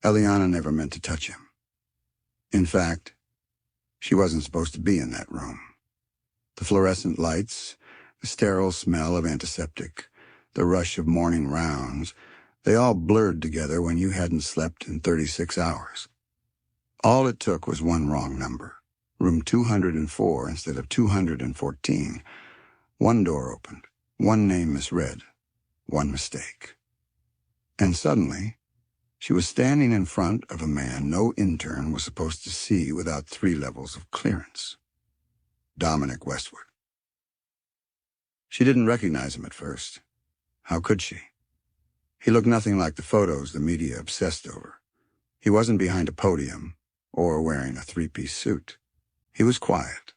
Eliana never meant to touch him. In fact, she wasn't supposed to be in that room. The fluorescent lights, the sterile smell of antiseptic, the rush of morning rounds, they all blurred together when you hadn't slept in 36 hours. All it took was one wrong number, room 204 instead of 214. One door opened, one name misread, one mistake. And suddenly, she was standing in front of a man no intern was supposed to see without 3 levels of clearance. Dominic Westwood. She didn't recognize him at first. How could she? He looked nothing like the photos the media obsessed over. He wasn't behind a podium or wearing a 3-piece suit. He was quiet.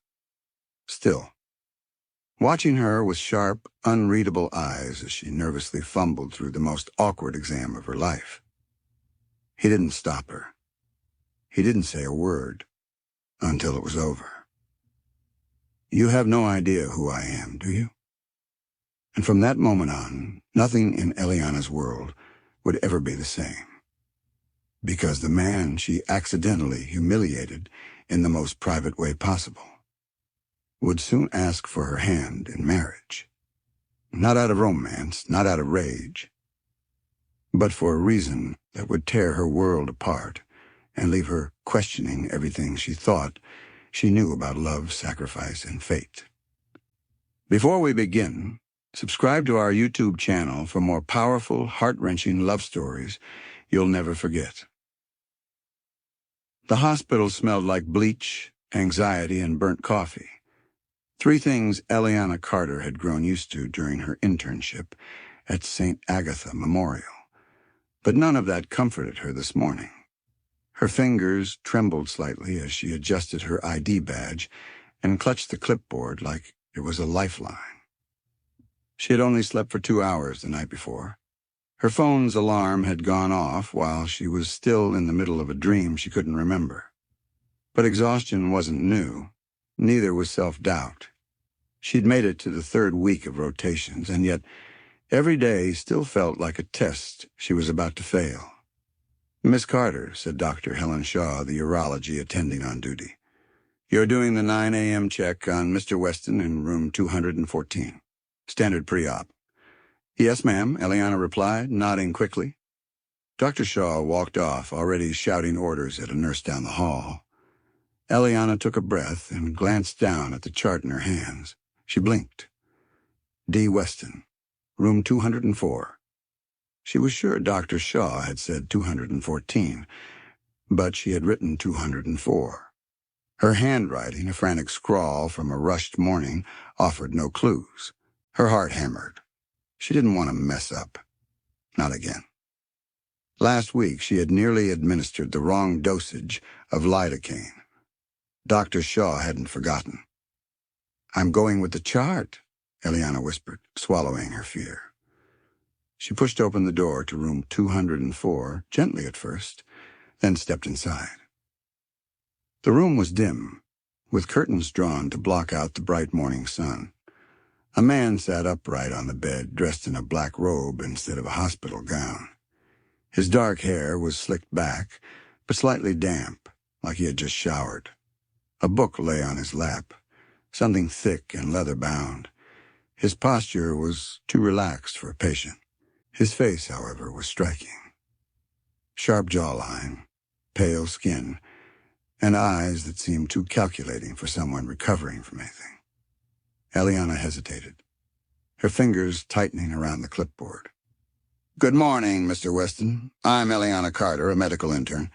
Still. Watching her with sharp, unreadable eyes as she nervously fumbled through the most awkward exam of her life. He didn't stop her. He didn't say a word until it was over. You have no idea who I am, do you? And from that moment on, nothing in Eliana's world would ever be the same. Because the man she accidentally humiliated in the most private way possible would soon ask for her hand in marriage. Not out of romance, not out of rage, but for a reason that would tear her world apart and leave her questioning everything she thought she knew about love, sacrifice, and fate. Before we begin, subscribe to our YouTube channel for more powerful, heart-wrenching love stories you'll never forget. The hospital smelled like bleach, anxiety, and burnt coffee. 3 things Eliana Carter had grown used to during her internship at St. Agatha Memorial. But none of that comforted her this morning. Her fingers trembled slightly as she adjusted her ID badge and clutched the clipboard like it was a lifeline. She had only slept for 2 hours the night before. Her phone's alarm had gone off while she was still in the middle of a dream she couldn't remember. But exhaustion wasn't new. Neither was self-doubt. She'd made it to the 3rd week of rotations, and yet every day still felt like a test she was about to fail. "Miss Carter," said Dr. Helen Shaw, the urology attending on duty. "You're doing the 9 a.m. check on Mr. Weston in room 214. Standard pre-op." "Yes, ma'am," Eliana replied, nodding quickly. Dr. Shaw walked off, already shouting orders at a nurse down the hall. Eliana took a breath and glanced down at the chart in her hands. She blinked. D. Weston, room 204. She was sure Dr. Shaw had said 214, but she had written 204. Her handwriting, a frantic scrawl from a rushed morning, offered no clues. Her heart hammered. She didn't want to mess up. Not again. Last week, she had nearly administered the wrong dosage of lidocaine. Dr. Shaw hadn't forgotten. "I'm going with the chart," Eliana whispered, swallowing her fear. She pushed open the door to room 204, gently at first, then stepped inside. The room was dim, with curtains drawn to block out the bright morning sun. A man sat upright on the bed, dressed in a black robe instead of a hospital gown. His dark hair was slicked back, but slightly damp, like he had just showered. A book lay on his lap, something thick and leather-bound. His posture was too relaxed for a patient. His face, however, was striking. Sharp jawline, pale skin, and eyes that seemed too calculating for someone recovering from anything. Eliana hesitated, her fingers tightening around the clipboard. "Good morning, Mr. Weston. I'm Eliana Carter, a medical intern.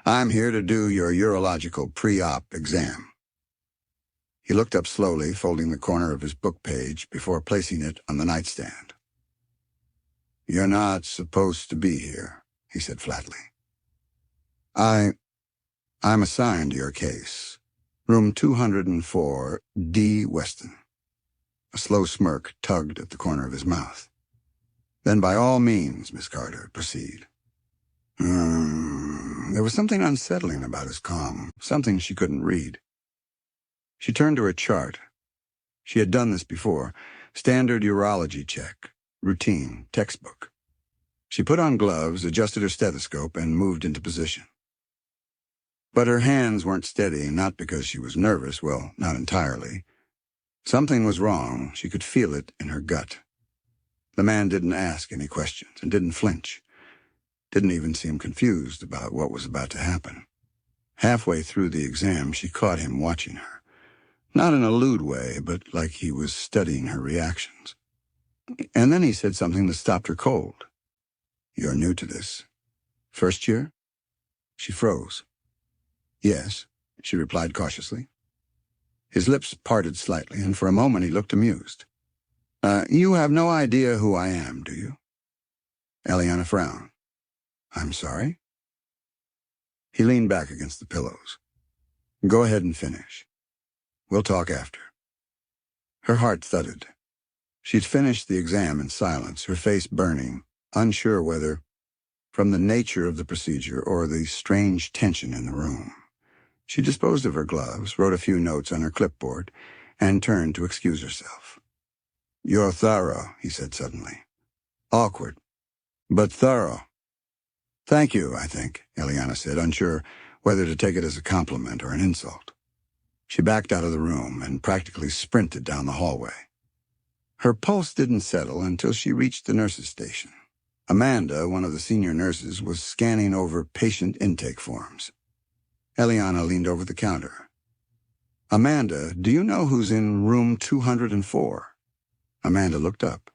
I'm here to do your urological pre-op exam." He looked up slowly, folding the corner of his book page before placing it on the nightstand. "You're not supposed to be here," he said flatly. I'm assigned to your case. Room 204, D. Weston." A slow smirk tugged at the corner of his mouth. "Then by all means, Miss Carter, proceed." There was something unsettling about his calm, something she couldn't read. She turned to her chart. She had done this before. Standard urology check. Routine. Textbook. She put on gloves, adjusted her stethoscope, and moved into position. But her hands weren't steady, not because she was nervous, well, not entirely. Something was wrong. She could feel it in her gut. The man didn't ask any questions and didn't flinch. Didn't even seem confused about what was about to happen. Halfway through the exam, she caught him watching her. Not in a lewd way, but like he was studying her reactions. And then he said something that stopped her cold. "You're new to this. First year?" She froze. "Yes," she replied cautiously. His lips parted slightly, and for a moment he looked amused. You have no idea who I am, do you?" Eliana frowned. "I'm sorry?" He leaned back against the pillows. "Go ahead and finish. We'll talk after." Her heart thudded. She'd finished the exam in silence, her face burning, unsure whether from the nature of the procedure or the strange tension in the room. She disposed of her gloves, wrote a few notes on her clipboard, and turned to excuse herself. "You're thorough," he said suddenly. "Awkward, but thorough." "Thank you, I think," Eliana said, unsure whether to take it as a compliment or an insult. She backed out of the room and practically sprinted down the hallway. Her pulse didn't settle until she reached the nurse's station. Amanda, one of the senior nurses, was scanning over patient intake forms. Eliana leaned over the counter. "Amanda, do you know who's in room 204? Amanda looked up.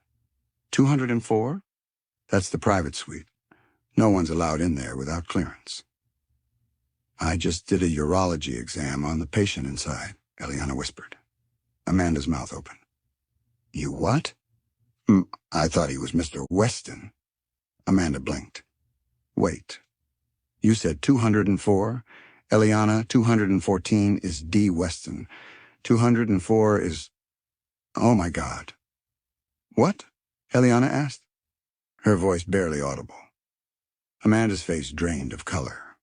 204? That's the private suite. No one's allowed in there without clearance. "I just did a urology exam on the patient inside," Eliana whispered. Amanda's mouth opened. "You what?" "I thought he was Mr. Weston." Amanda blinked. "Wait. You said 204? Eliana, 214 is D. Weston. 204 is... Oh, my God." "What?" Eliana asked, her voice barely audible. Amanda's face drained of color.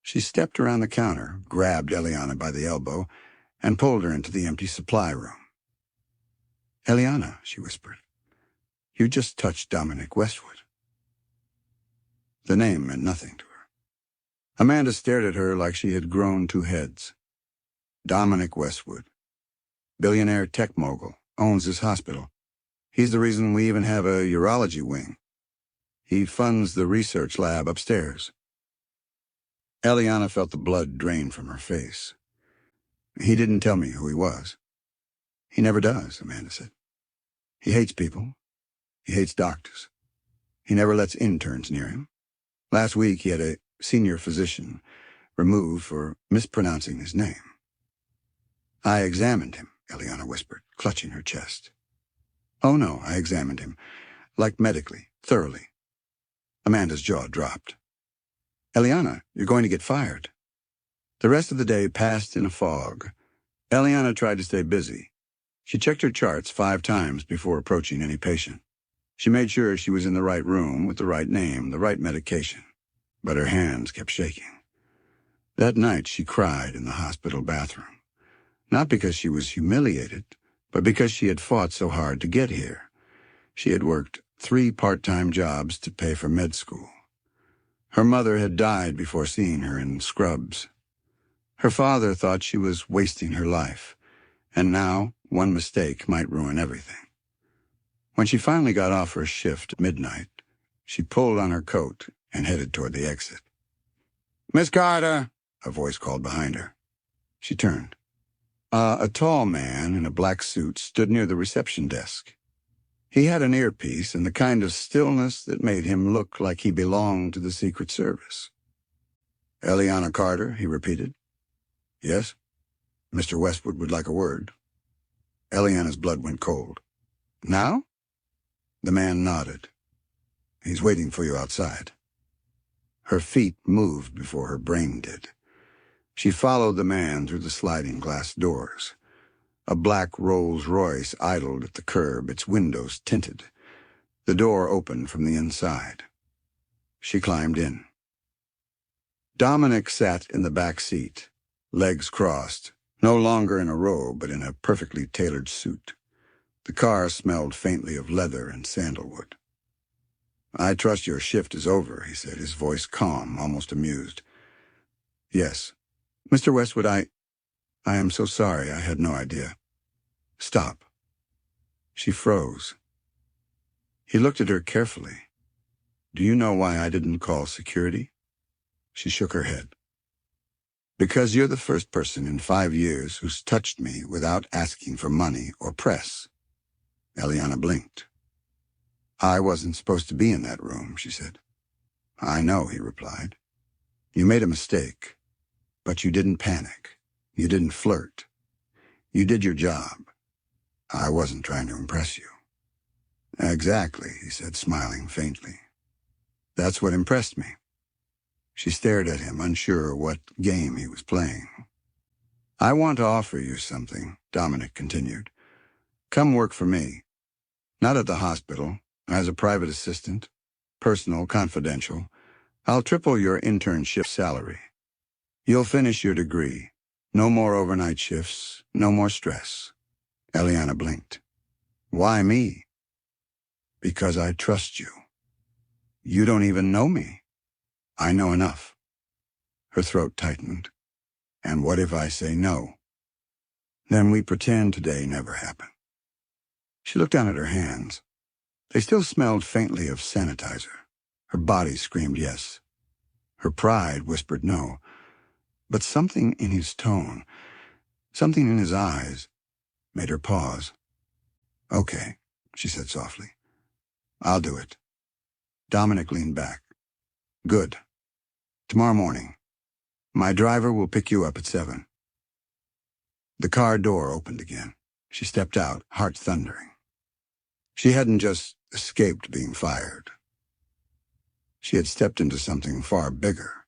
She stepped around the counter, grabbed Eliana by the elbow, and pulled her into the empty supply room. "Eliana," she whispered, "you just touched Dominic Westwood." The name meant nothing to her. Amanda stared at her like she had grown two heads. Dominic Westwood. Billionaire tech mogul, owns this hospital. He's the reason we even have a urology wing. He funds the research lab upstairs. Eliana felt the blood drain from her face. "He didn't tell me who he was." "He never does," Amanda said. "He hates people. He hates doctors. He never lets interns near him. Last week he had a senior physician removed for mispronouncing his name." "I examined him," Eliana whispered, clutching her chest. "Oh, no, I examined him. Like medically, thoroughly." Amanda's jaw dropped. "Eliana, you're going to get fired." The rest of the day passed in a fog. Eliana tried to stay busy. She checked her charts 5 times before approaching any patient. She made sure she was in the right room with the right name, the right medication. But her hands kept shaking. That night she cried in the hospital bathroom. Not because she was humiliated, but because she had fought so hard to get here. She had worked 3 part-time jobs to pay for med school. Her mother had died before seeing her in Scrubs. Her father thought she was wasting her life, and now one mistake might ruin everything. When she finally got off her shift at midnight, she pulled on her coat and headed toward the exit. "Miss Carter," a voice called behind her. She turned. A tall man in a black suit stood near the reception desk. He had an earpiece and the kind of stillness that made him look like he belonged to the Secret Service. "Eliana Carter," he repeated. "Yes?" "Mr. Westwood would like a word." Eliana's blood went cold. "Now?" The man nodded. "He's waiting for you outside." Her feet moved before her brain did. She followed the man through the sliding glass doors. A black Rolls-Royce idled at the curb, its windows tinted. The door opened from the inside. She climbed in. Dominic sat in the back seat, legs crossed, no longer in a robe but in a perfectly tailored suit. The car smelled faintly of leather and sandalwood. I trust your shift is over, he said, his voice calm, almost amused. Yes. Mr. Westwood, I am so sorry. I had no idea. Stop. She froze. He looked at her carefully. Do you know why I didn't call security? She shook her head. Because you're the first person in 5 years who's touched me without asking for money or press. Eliana blinked. I wasn't supposed to be in that room, she said. I know, he replied. You made a mistake, but you didn't panic. You didn't flirt. You did your job. I wasn't trying to impress you. Exactly, he said, smiling faintly. That's what impressed me. She stared at him, unsure what game he was playing. I want to offer you something, Dominic continued. Come work for me. Not at the hospital, as a private assistant, personal, confidential. I'll triple your internship salary. You'll finish your degree. No more overnight shifts, no more stress. Eliana blinked. Why me? Because I trust you. You don't even know me. I know enough. Her throat tightened. And what if I say no? Then we pretend today never happened. She looked down at her hands. They still smelled faintly of sanitizer. Her body screamed yes. Her pride whispered no. But something in his tone, something in his eyes, made her pause. Okay, she said softly. I'll do it. Dominic leaned back. Good. Tomorrow morning. My driver will pick you up at 7. The car door opened again. She stepped out, heart thundering. She hadn't just escaped being fired. She had stepped into something far bigger,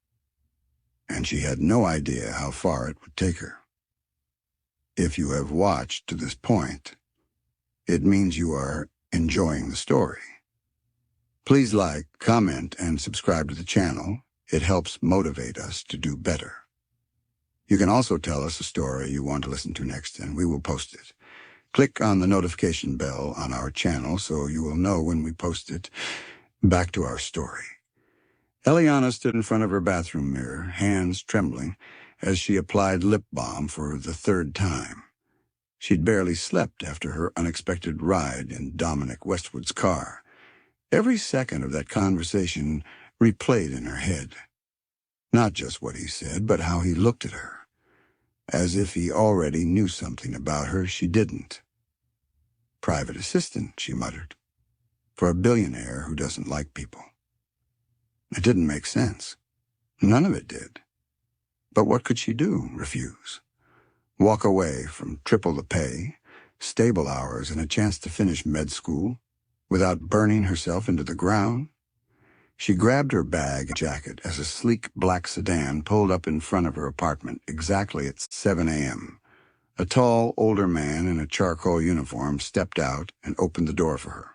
and she had no idea how far it would take her. If you have watched to this point, it means you are enjoying the story. Please like, comment, and subscribe to the channel. It helps motivate us to do better. You can also tell us a story you want to listen to next, and we will post it. Click on the notification bell on our channel so you will know when we post it. Back to our story. Eliana stood in front of her bathroom mirror, hands trembling, as she applied lip balm for the 3rd time. She'd barely slept after her unexpected ride in Dominic Westwood's car. Every second of that conversation replayed in her head. Not just what he said, but how he looked at her, as if he already knew something about her she didn't. Private assistant, she muttered, for a billionaire who doesn't like people. It didn't make sense. None of it did. But what could she do? Refuse? Walk away from triple the pay, stable hours, and a chance to finish med school without burning herself into the ground? She grabbed her bag and jacket as a sleek black sedan pulled up in front of her apartment exactly at 7 a.m. A tall, older man in a charcoal uniform stepped out and opened the door for her.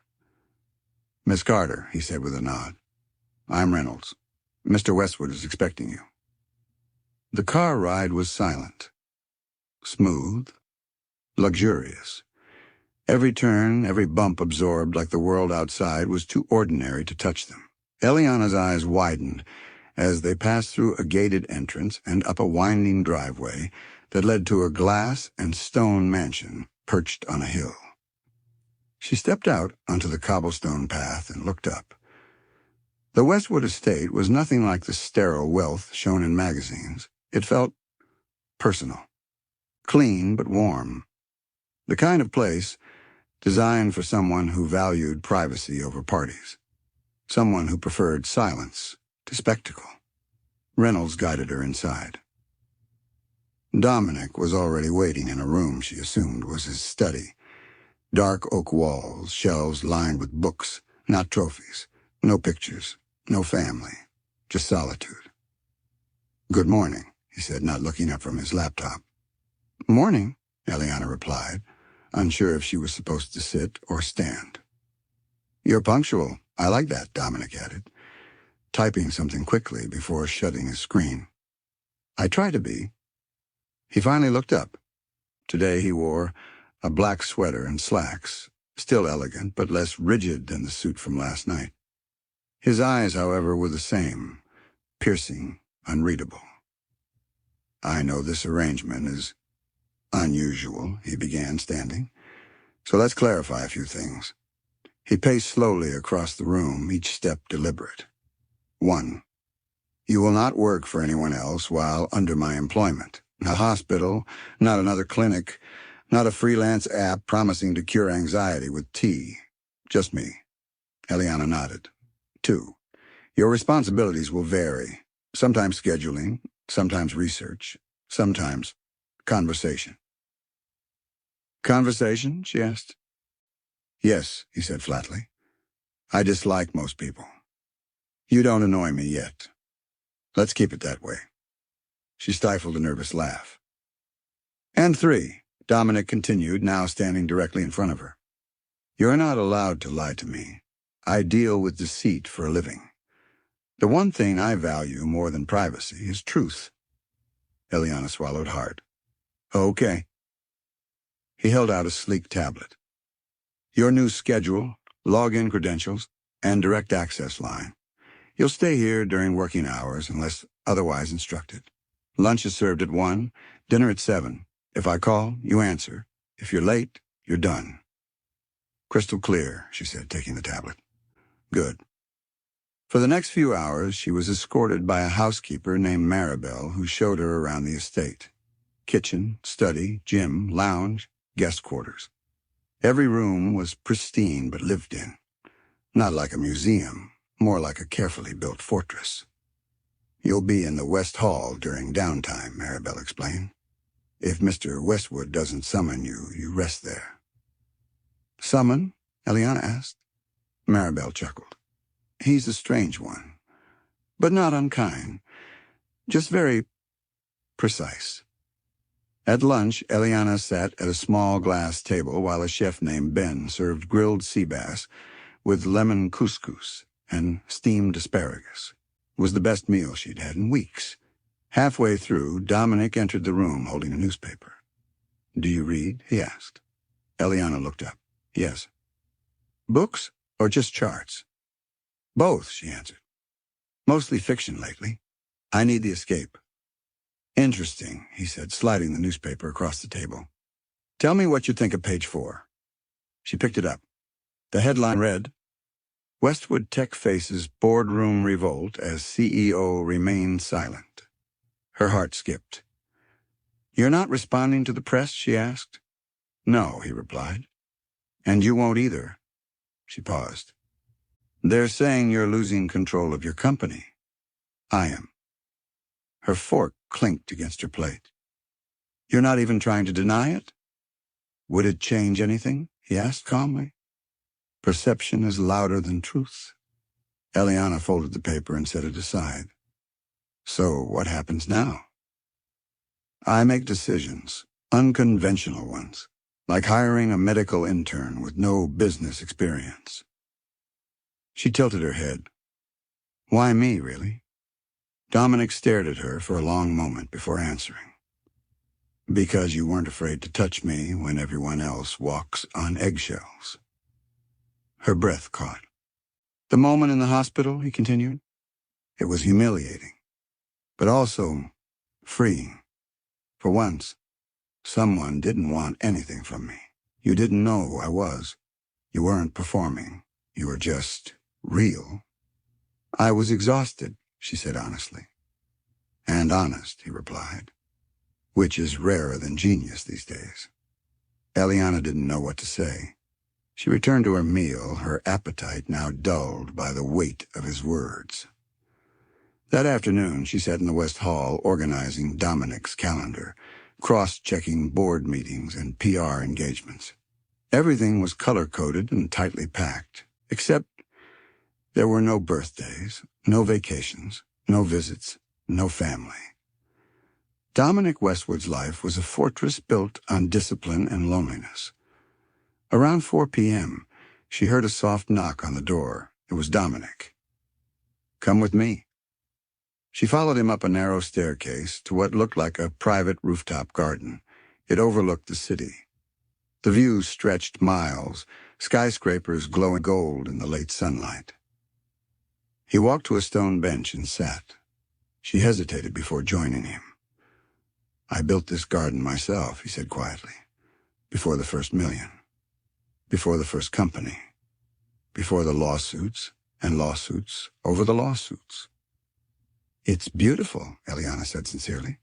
Miss Carter, he said with a nod. I'm Reynolds. Mr. Westwood is expecting you. The car ride was silent, smooth, luxurious. Every turn, every bump absorbed like the world outside was too ordinary to touch them. Eliana's eyes widened as they passed through a gated entrance and up a winding driveway that led to a glass and stone mansion perched on a hill. She stepped out onto the cobblestone path and looked up. The Westwood estate was nothing like the sterile wealth shown in magazines. It felt personal, clean but warm. The kind of place designed for someone who valued privacy over parties. Someone who preferred silence to spectacle. Reynolds guided her inside. Dominic was already waiting in a room she assumed was his study. Dark oak walls, shelves lined with books, not trophies, no pictures, no family, just solitude. Good morning, he said, not looking up from his laptop. Morning, Eliana replied, unsure if she was supposed to sit or stand. You're punctual. I like that, Dominic added, typing something quickly before shutting his screen. I try to be. He finally looked up. Today he wore a black sweater and slacks, still elegant but less rigid than the suit from last night. His eyes, however, were the same, piercing, unreadable. "I know this arrangement is unusual," he began, standing. "So let's clarify a few things." He paced slowly across the room, each step deliberate. 1. You will not work for anyone else while under my employment. Not a hospital, not another clinic, not a freelance app promising to cure anxiety with tea. Just me. Eliana nodded. 2. Your responsibilities will vary. Sometimes scheduling, sometimes research, sometimes conversation. "Conversation?" she asked. "Yes," he said flatly. "I dislike most people. You don't annoy me yet. Let's keep it that way." She stifled a nervous laugh. "And 3, Dominic continued, now standing directly in front of her. "You're not allowed to lie to me. I deal with deceit for a living. The one thing I value more than privacy is truth." Eliana swallowed hard. "Okay." He held out a sleek tablet. "Your new schedule, login credentials, and direct access line. You'll stay here during working hours unless otherwise instructed. Lunch is served at 1, dinner at 7. If I call, you answer. If you're late, you're done." "Crystal clear," she said, taking the tablet. "Good." For the next few hours, she was escorted by a housekeeper named Maribel who showed her around the estate. Kitchen, study, gym, lounge, guest quarters. Every room was pristine but lived in. Not like a museum, more like a carefully built fortress. "You'll be in the West Hall during downtime," Maribel explained. "If Mr. Westwood doesn't summon you, you rest there." "Summon?" Eliana asked. Maribel chuckled. "He's a strange one, but not unkind. Just very precise." At lunch, Eliana sat at a small glass table while a chef named Ben served grilled sea bass with lemon couscous and steamed asparagus. It was the best meal she'd had in weeks. Halfway through, Dominic entered the room holding a newspaper. "Do you read?" he asked. Eliana looked up. "Yes." "Books or just charts?" "Both," she answered. "Mostly fiction lately. I need the escape." "Interesting," he said, sliding the newspaper across the table. "Tell me what you think of page 4. She picked it up. The headline read, "Westwood Tech Faces Boardroom Revolt as CEO Remains Silent." Her heart skipped. "You're not responding to the press?" she asked. "No," he replied. "And you won't either." She paused. "They're saying you're losing control of your company." "I am." Her fork clinked against her plate. "You're not even trying to deny it?" "Would it change anything?" he asked calmly. "Perception is louder than truth." Eliana folded the paper and set it aside. "So what happens now?" "I make decisions, unconventional ones, like hiring a medical intern with no business experience." She tilted her head. "Why me, really?" Dominic stared at her for a long moment before answering. "Because you weren't afraid to touch me when everyone else walks on eggshells." Her breath caught. "The moment in the hospital," he continued, "it was humiliating, but also freeing. For once, someone didn't want anything from me. You didn't know who I was. You weren't performing. You were just real." "I was exhausted," she said honestly. "And honest," he replied, "which is rarer than genius these days." Eliana didn't know what to say. She returned to her meal, her appetite now dulled by the weight of his words. That afternoon, she sat in the West Hall organizing Dominic's calendar, cross-checking board meetings and PR engagements. Everything was color-coded and tightly packed, except there were no birthdays, no vacations, no visits, no family. Dominic Westwood's life was a fortress built on discipline and loneliness. Around 4 p.m., she heard a soft knock on the door. It was Dominic. "Come with me." She followed him up a narrow staircase to what looked like a private rooftop garden. It overlooked the city. The view stretched miles, skyscrapers glowing gold in the late sunlight. He walked to a stone bench and sat. She hesitated before joining him. "I built this garden myself," he said quietly. "Before the first million. Before the first company. Before the lawsuits and lawsuits over the lawsuits." "It's beautiful," Eliana said sincerely.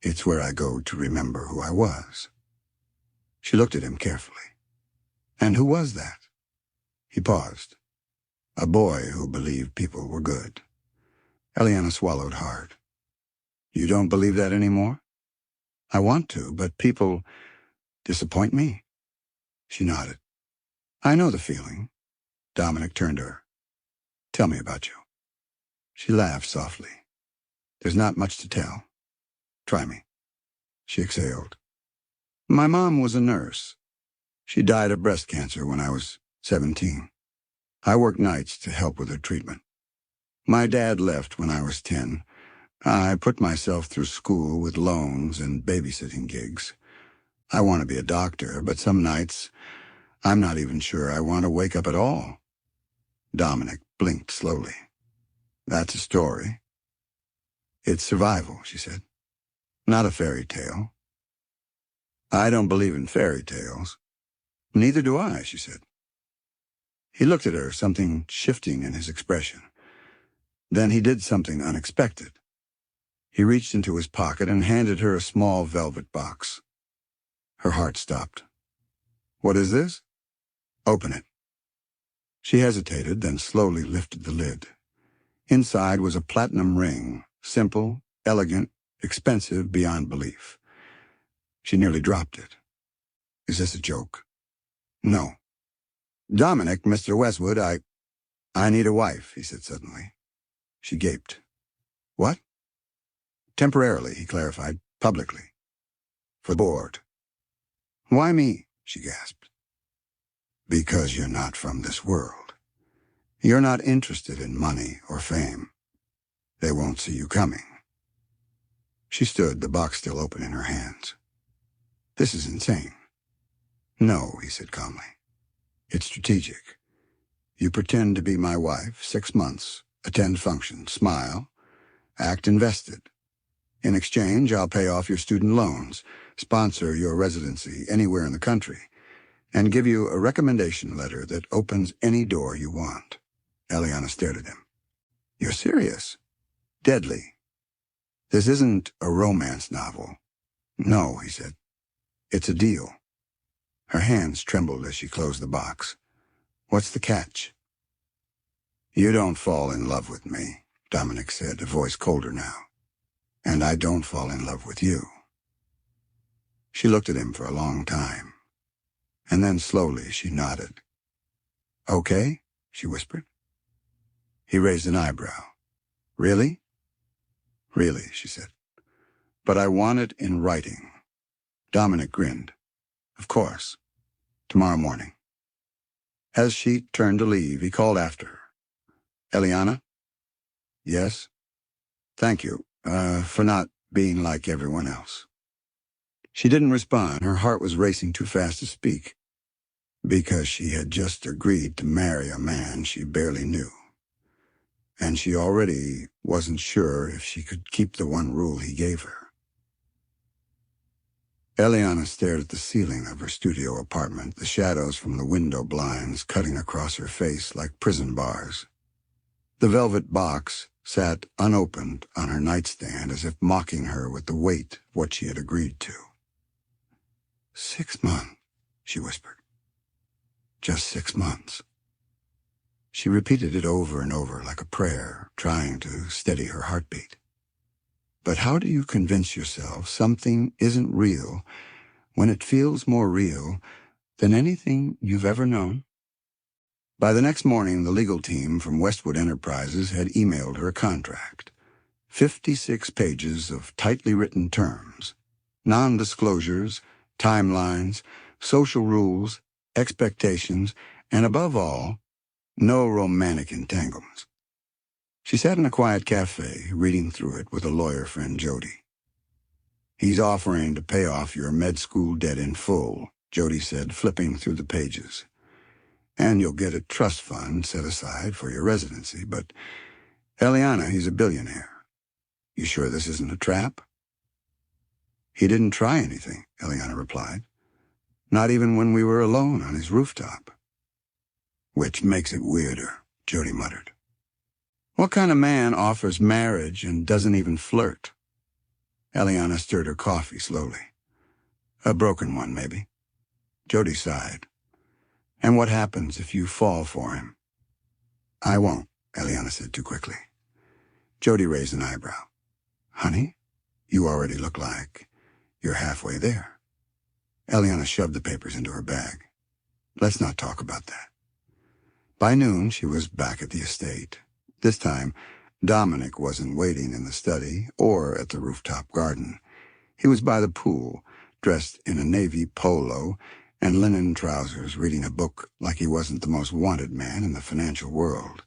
"It's where I go to remember who I was." She looked at him carefully. "And who was that?" He paused. "A boy who believed people were good." Eliana swallowed hard. "You don't believe that anymore?" "I want to, but people disappoint me." She nodded. "I know the feeling." Dominic turned to her. "Tell me about you." She laughed softly. "There's not much to tell. Try me." She exhaled. "My mom was a nurse. She died of breast cancer when I was 17. I worked nights to help with her treatment. My dad left when I was 10. I put myself through school with loans and babysitting gigs. I want to be a doctor, but some nights I'm not even sure I want to wake up at all." Dominic blinked slowly. "That's a story." "It's survival," she said. "Not a fairy tale." "I don't believe in fairy tales." "Neither do I," she said. He looked at her, something shifting in his expression. Then he did something unexpected. He reached into his pocket and handed her a small velvet box. Her heart stopped. "What is this?" "Open it." She hesitated, then slowly lifted the lid. Inside was a platinum ring, simple, elegant, expensive beyond belief. She nearly dropped it. "Is this a joke?" "No." "Dominic, Mr. Westwood, I need a wife," he said suddenly. She gaped. "What?" "Temporarily," he clarified, "publicly. For the board." "Why me?" she gasped. "Because you're not from this world. You're not interested in money or fame. They won't see you coming." She stood, the box still open in her hands. "This is insane." "No," he said calmly. "It's strategic. You pretend to be my wife 6 months, attend functions, smile, act invested. In exchange, I'll pay off your student loans, sponsor your residency anywhere in the country, and give you a recommendation letter that opens any door you want." Eliana stared at him. "You're serious?" "Deadly. This isn't a romance novel." "No," he said. "It's a deal." Her hands trembled as she closed the box. "What's the catch?" "You don't fall in love with me," Dominic said, a voice colder now. "And I don't fall in love with you." She looked at him for a long time, and then slowly she nodded. "Okay," she whispered. He raised an eyebrow. "Really?" "Really," she said. "But I want it in writing." Dominic grinned. "Of course. Tomorrow morning." As she turned to leave, he called after her. "Eliana?" "Yes?" "Thank you, for not being like everyone else." She didn't respond. Her heart was racing too fast to speak, because she had just agreed to marry a man she barely knew. And she already wasn't sure if she could keep the one rule he gave her. Eliana stared at the ceiling of her studio apartment, the shadows from the window blinds cutting across her face like prison bars. The velvet box sat unopened on her nightstand as if mocking her with the weight of what she had agreed to. 6 months, she whispered. Just 6 months. She repeated it over and over like a prayer, trying to steady her heartbeat. But how do you convince yourself something isn't real when it feels more real than anything you've ever known? By the next morning, the legal team from Westwood Enterprises had emailed her a contract. 56 pages of tightly written terms, non-disclosures, timelines, social rules, expectations, and above all, no romantic entanglements. She sat in a quiet cafe, reading through it with a lawyer friend, Jody. "He's offering to pay off your med school debt in full," Jody said, flipping through the pages. And you'll get a trust fund set aside for your residency, but Eliana, he's a billionaire. You sure this isn't a trap? He didn't try anything, Eliana replied. Not even when we were alone on his rooftop. Which makes it weirder, Jody muttered. What kind of man offers marriage and doesn't even flirt? Eliana stirred her coffee slowly. A broken one, maybe. Jody sighed. And what happens if you fall for him? I won't, Eliana said too quickly. Jody raised an eyebrow. Honey, you already look like you're halfway there. Eliana shoved the papers into her bag. Let's not talk about that. By noon, she was back at the estate. This time, Dominic wasn't waiting in the study or at the rooftop garden. He was by the pool, dressed in a navy polo and linen trousers, reading a book like he wasn't the most wanted man in the financial world.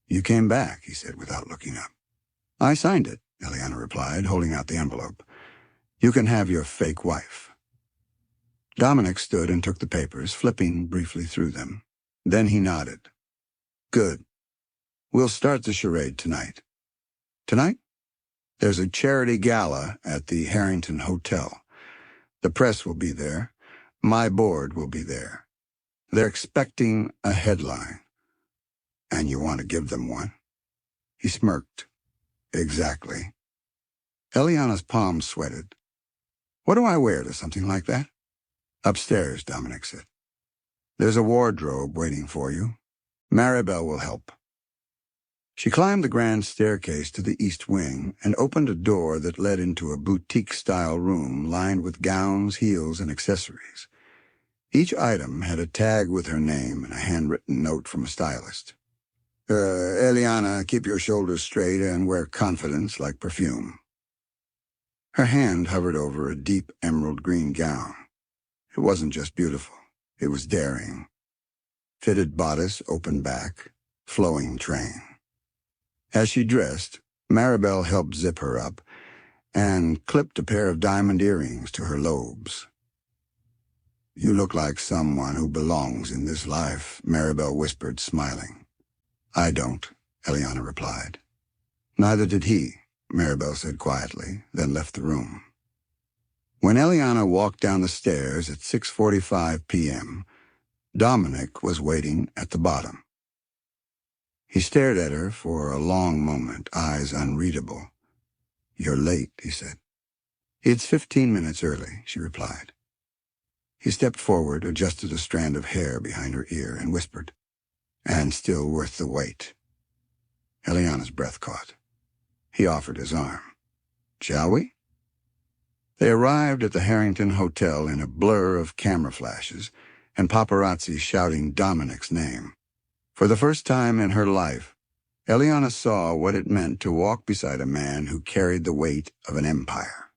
You came back, he said without looking up. I signed it, Eliana replied, holding out the envelope. You can have your fake wife. Dominic stood and took the papers, flipping briefly through them. Then he nodded. Good. We'll start the charade tonight. Tonight? There's a charity gala at the Harrington Hotel. The press will be there. My board will be there. They're expecting a headline. And you want to give them one? He smirked. Exactly. Eliana's palms sweated. What do I wear to something like that? Upstairs, Dominic said. There's a wardrobe waiting for you. Maribel will help. She climbed the grand staircase to the east wing and opened a door that led into a boutique-style room lined with gowns, heels, and accessories. Each item had a tag with her name and a handwritten note from a stylist. Eliana, keep your shoulders straight and wear confidence like perfume. Her hand hovered over a deep emerald green gown. It wasn't just beautiful. It was daring. Fitted bodice, open back, flowing train. As she dressed, Maribel helped zip her up and clipped a pair of diamond earrings to her lobes. You look like someone who belongs in this life, Maribel whispered, smiling. I don't, Eliana replied. Neither did he, Maribel said quietly, then left the room. When Eliana walked down the stairs at 6:45 p.m., Dominic was waiting at the bottom. He stared at her for a long moment, eyes unreadable. You're late, he said. It's 15 minutes early, she replied. He stepped forward, adjusted a strand of hair behind her ear, and whispered, and still worth the wait. Eliana's breath caught. He offered his arm. Shall we? They arrived at the Harrington Hotel in a blur of camera flashes and paparazzi shouting Dominic's name. For the first time in her life, Eliana saw what it meant to walk beside a man who carried the weight of an empire.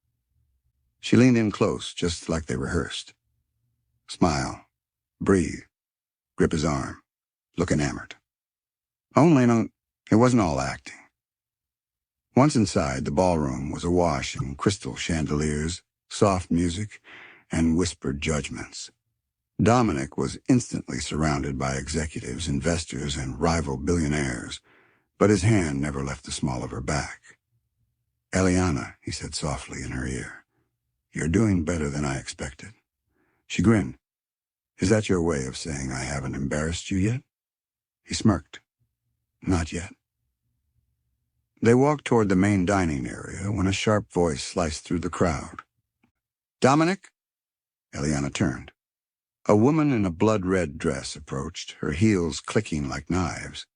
She leaned in close, just like they rehearsed. Smile, breathe, grip his arm, look enamored. It wasn't all acting. Once inside, the ballroom was awash in crystal chandeliers, soft music, and whispered judgments. Dominic was instantly surrounded by executives, investors, and rival billionaires, but his hand never left the small of her back. Eliana, he said softly in her ear, you're doing better than I expected. She grinned. Is that your way of saying I haven't embarrassed you yet? He smirked. Not yet. They walked toward the main dining area when a sharp voice sliced through the crowd. Dominic? Eliana turned. A woman in a blood-red dress approached, her heels clicking like knives.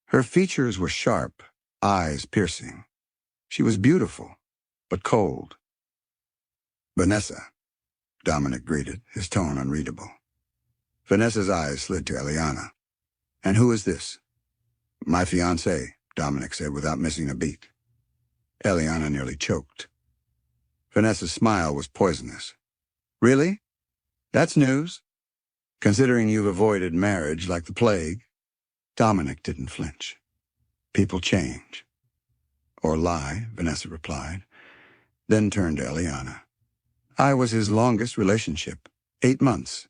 Her features were sharp, eyes piercing. She was beautiful, but cold. Vanessa, Dominic greeted, his tone unreadable. Vanessa's eyes slid to Eliana. And who is this? My fiancé, Dominic said without missing a beat. Eliana nearly choked. Vanessa's smile was poisonous. Really? That's news. Considering you've avoided marriage like the plague. Dominic didn't flinch. People change. Or lie, Vanessa replied, then turned to Eliana. I was his longest relationship, 8 months.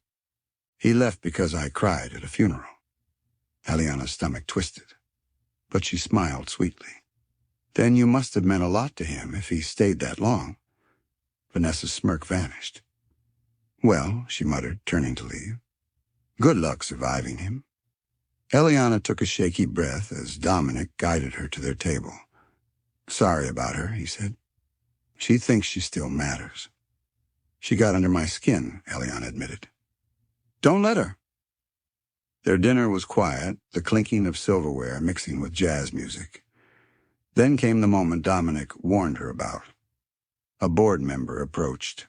He left because I cried at a funeral. Eliana's stomach twisted, but she smiled sweetly. Then you must have meant a lot to him if he stayed that long. Vanessa's smirk vanished. Well, she muttered, turning to leave. Good luck surviving him. Eliana took a shaky breath as Dominic guided her to their table. Sorry about her, he said. She thinks she still matters. She got under my skin, Eliana admitted. Don't let her. Their dinner was quiet, the clinking of silverware mixing with jazz music. Then came the moment Dominic warned her about. A board member approached.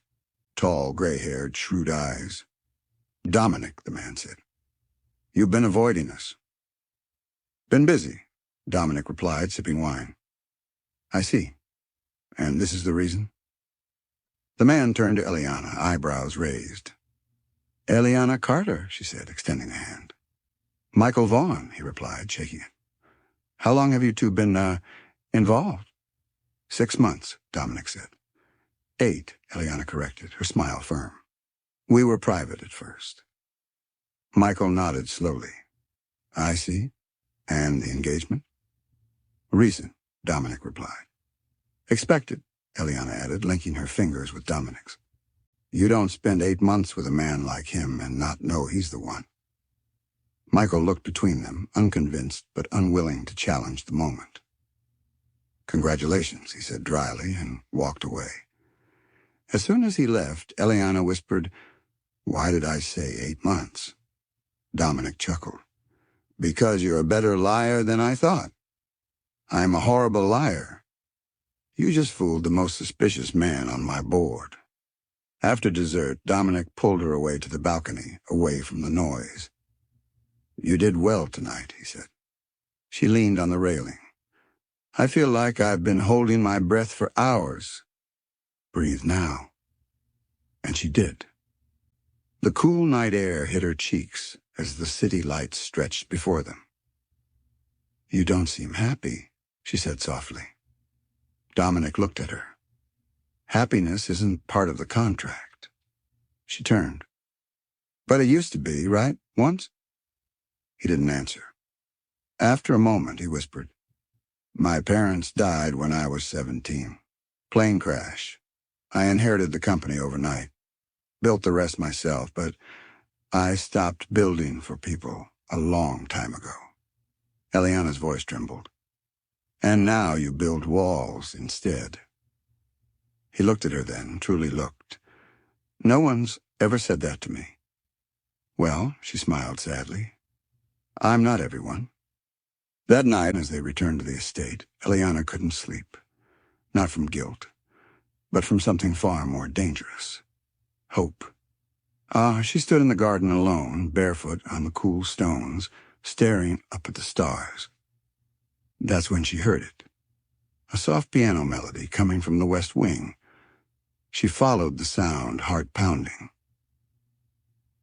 Tall, gray-haired, shrewd eyes. Dominic, the man said. You've been avoiding us. Been busy, Dominic replied, sipping wine. I see. And this is the reason? The man turned to Eliana, eyebrows raised. Eliana Carter, she said, extending a hand. Michael Vaughn, he replied, shaking it. How long have you two been, involved? 6 months, Dominic said. 8, Eliana corrected, her smile firm. We were private at first. Michael nodded slowly. I see. And the engagement? Recent, Dominic replied. Expected, Eliana added, linking her fingers with Dominic's. You don't spend 8 months with a man like him and not know he's the one. Michael looked between them, unconvinced but unwilling to challenge the moment. Congratulations, he said dryly, and walked away. As soon as he left, Eliana whispered, Why did I say 8 months? Dominic chuckled. Because you're a better liar than I thought. I'm a horrible liar. You just fooled the most suspicious man on my board. After dessert, Dominic pulled her away to the balcony, away from the noise. You did well tonight, he said. She leaned on the railing. I feel like I've been holding my breath for hours. Breathe now. And she did. The cool night air hit her cheeks as the city lights stretched before them. You don't seem happy, she said softly. Dominic looked at her. Happiness isn't part of the contract. She turned. But it used to be, right, once? He didn't answer. After a moment, he whispered, My parents died when I was 17. Plane crash. I inherited the company overnight. Built the rest myself, but I stopped building for people a long time ago. Eliana's voice trembled. And now you build walls instead. He looked at her then, truly looked. No one's ever said that to me. Well, she smiled sadly. I'm not everyone. That night, as they returned to the estate, Eliana couldn't sleep. Not from guilt, but from something far more dangerous. Hope. She stood in the garden alone, barefoot on the cool stones, staring up at the stars. That's when she heard it. A soft piano melody coming from the west wing. She followed the sound, heart pounding.